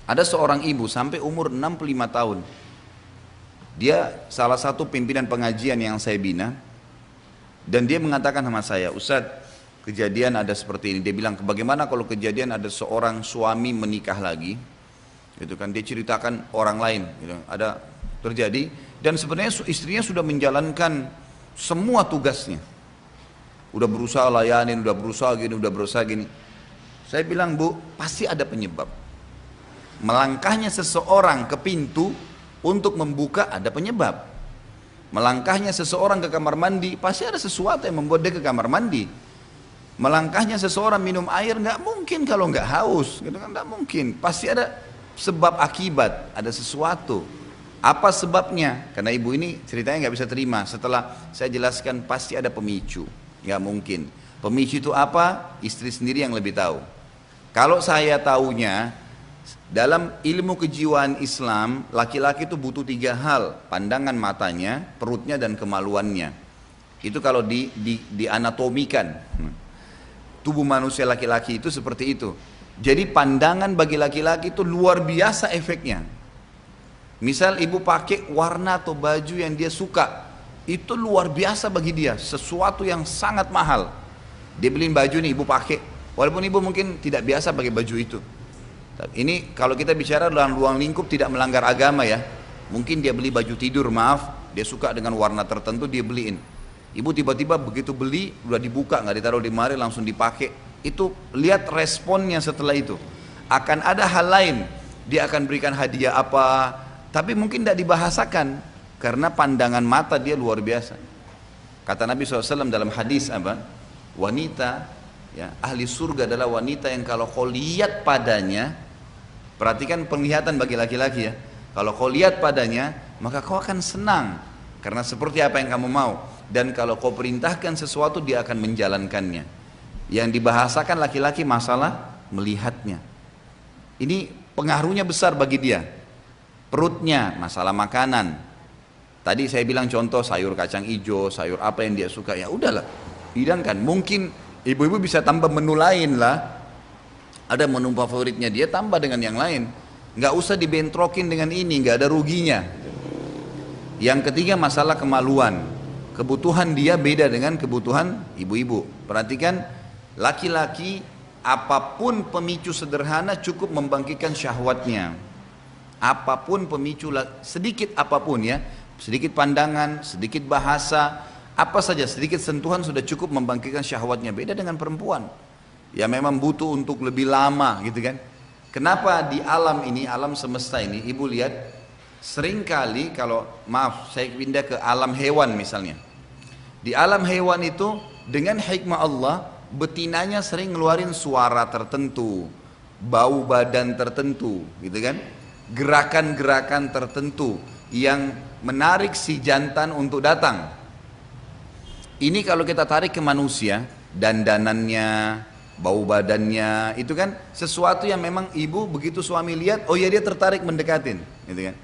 Ada seorang ibu sampai umur 65 tahun. Dia salah satu pimpinan pengajian yang saya bina. Dan dia mengatakan sama saya, Ustadz, kejadian ada seperti ini. Dia bilang, bagaimana kalau kejadian ada seorang suami menikah lagi, gitu kan? Dia ceritakan orang lain, gitu. Ada terjadi, dan sebenarnya istrinya sudah menjalankan semua tugasnya. Udah berusaha layanin, udah berusaha gini, udah berusaha gini. Saya bilang, Bu, pasti ada penyebab. Melangkahnya seseorang ke pintu untuk membuka ada penyebab. Melangkahnya seseorang ke kamar mandi, pasti ada sesuatu yang membuat dia ke kamar mandi. Melangkahnya seseorang minum air, nggak mungkin kalau nggak haus, gitu kan, nggak mungkin. Pasti ada sebab akibat, ada sesuatu. Apa sebabnya? Karena ibu ini ceritanya nggak bisa terima. Setelah saya jelaskan, pasti ada pemicu, nggak mungkin. Pemicu itu apa? Istri sendiri yang lebih tahu. Kalau saya taunya, dalam ilmu kejiwaan Islam, laki-laki itu butuh 3 hal, pandangan matanya, perutnya, dan kemaluannya. Itu kalau dianatomikan. Tubuh manusia laki-laki itu seperti itu. Jadi pandangan bagi laki-laki itu luar biasa efeknya. Misal ibu pakai warna atau baju yang dia suka, itu luar biasa bagi dia, sesuatu yang sangat mahal. Dia beliin baju nih, ibu pakai, walaupun ibu mungkin tidak biasa pakai baju itu. Ini kalau kita bicara dalam ruang lingkup tidak melanggar agama ya. Mungkin dia beli baju tidur, maaf, dia suka dengan warna tertentu, dia beliin. Ibu tiba-tiba begitu beli, udah dibuka, nggak ditaruh di lemari, langsung dipakai. Itu lihat responnya setelah itu. Akan ada hal lain, dia akan berikan hadiah apa, tapi mungkin tidak dibahasakan karena pandangan mata dia luar biasa. Kata Nabi SAW dalam hadis apa? Wanita, ya, ahli surga adalah wanita yang kalau kau lihat padanya, perhatikan penglihatan bagi laki-laki ya. Kalau kau lihat padanya, maka kau akan senang karena seperti apa yang kamu mau. Dan kalau kau perintahkan sesuatu, dia akan menjalankannya. Yang dibahasakan laki-laki masalah melihatnya. Ini pengaruhnya besar bagi dia. Perutnya, masalah makanan. Tadi saya bilang contoh sayur kacang hijau, sayur apa yang dia suka, ya udahlah, hidangkan. Mungkin ibu-ibu bisa tambah menu lain lah. Ada menu favoritnya dia, tambah dengan yang lain. Nggak usah dibentrokin dengan ini, nggak ada ruginya. Yang ketiga masalah kemaluan. Kebutuhan dia beda dengan kebutuhan ibu-ibu. Perhatikan, laki-laki apapun pemicu sederhana cukup membangkitkan syahwatnya. Apapun pemicu, sedikit apapun ya, sedikit pandangan, sedikit bahasa, apa saja, sedikit sentuhan sudah cukup membangkitkan syahwatnya. Beda dengan perempuan, ya memang butuh untuk lebih lama gitu kan. Kenapa di alam ini, alam semesta ini, ibu lihat seringkali kalau, maaf saya pindah ke alam hewan misalnya. Di alam hewan itu dengan hikmah Allah, betinanya sering ngeluarin suara tertentu, bau badan tertentu gitu kan, gerakan-gerakan tertentu yang menarik si jantan untuk datang. Ini kalau kita tarik ke manusia, dandanannya, bau badannya, itu kan sesuatu yang memang ibu begitu suami lihat, oh ya dia tertarik mendekatin, gitu kan.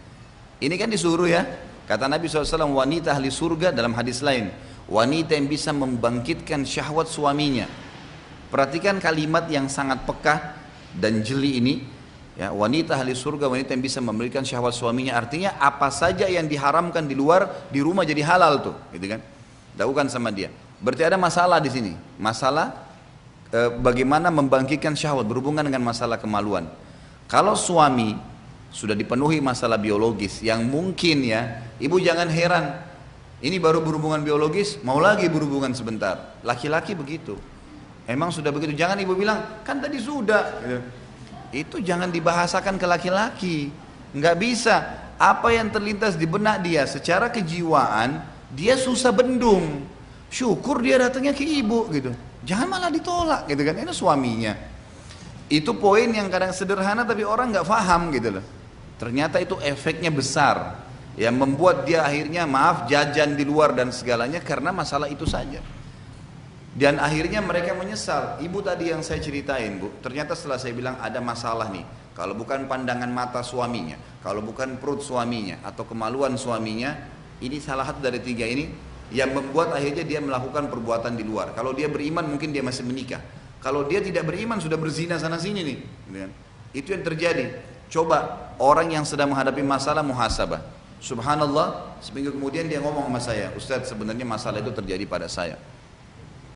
Ini kan disuruh ya, kata Nabi SAW, wanita ahli surga dalam hadis lain, wanita yang bisa membangkitkan syahwat suaminya. Perhatikan kalimat yang sangat peka dan jeli ini, ya, wanita ahli surga, wanita yang bisa memberikan syahwat suaminya, artinya apa saja yang diharamkan di luar, di rumah jadi halal tuh, gitu kan. Lakukan sama dia. Berarti ada masalah di sini, masalah bagaimana membangkitkan syahwat berhubungan dengan masalah kemaluan. Kalau suami sudah dipenuhi masalah biologis yang mungkin ya, ibu jangan heran, ini baru berhubungan biologis, mau lagi berhubungan sebentar. Laki-laki begitu, emang sudah begitu. Jangan ibu bilang, kan tadi sudah gitu. Itu jangan dibahasakan ke laki-laki, nggak bisa. Apa yang terlintas di benak dia secara kejiwaan, dia susah bendung. Syukur dia datangnya ke ibu gitu, jangan malah ditolak gitu kan. Ini suaminya. Itu poin yang kadang sederhana tapi orang nggak paham gitu loh. Ternyata itu efeknya besar, yang membuat dia akhirnya maaf jajan di luar dan segalanya karena masalah itu saja. Dan akhirnya mereka menyesal. Ibu tadi yang saya ceritain, Bu, ternyata setelah saya bilang ada masalah nih, kalau bukan pandangan mata suaminya, kalau bukan perut suaminya atau kemaluan suaminya, ini salah satu dari 3 ini yang membuat akhirnya dia melakukan perbuatan di luar. Kalau dia beriman mungkin dia masih menikah. Kalau dia tidak beriman sudah berzina sana sini nih. Itu yang terjadi. Coba orang yang sedang menghadapi masalah muhasabah. Subhanallah, seminggu kemudian dia ngomong sama saya, Ustadz sebenarnya masalah itu terjadi pada saya.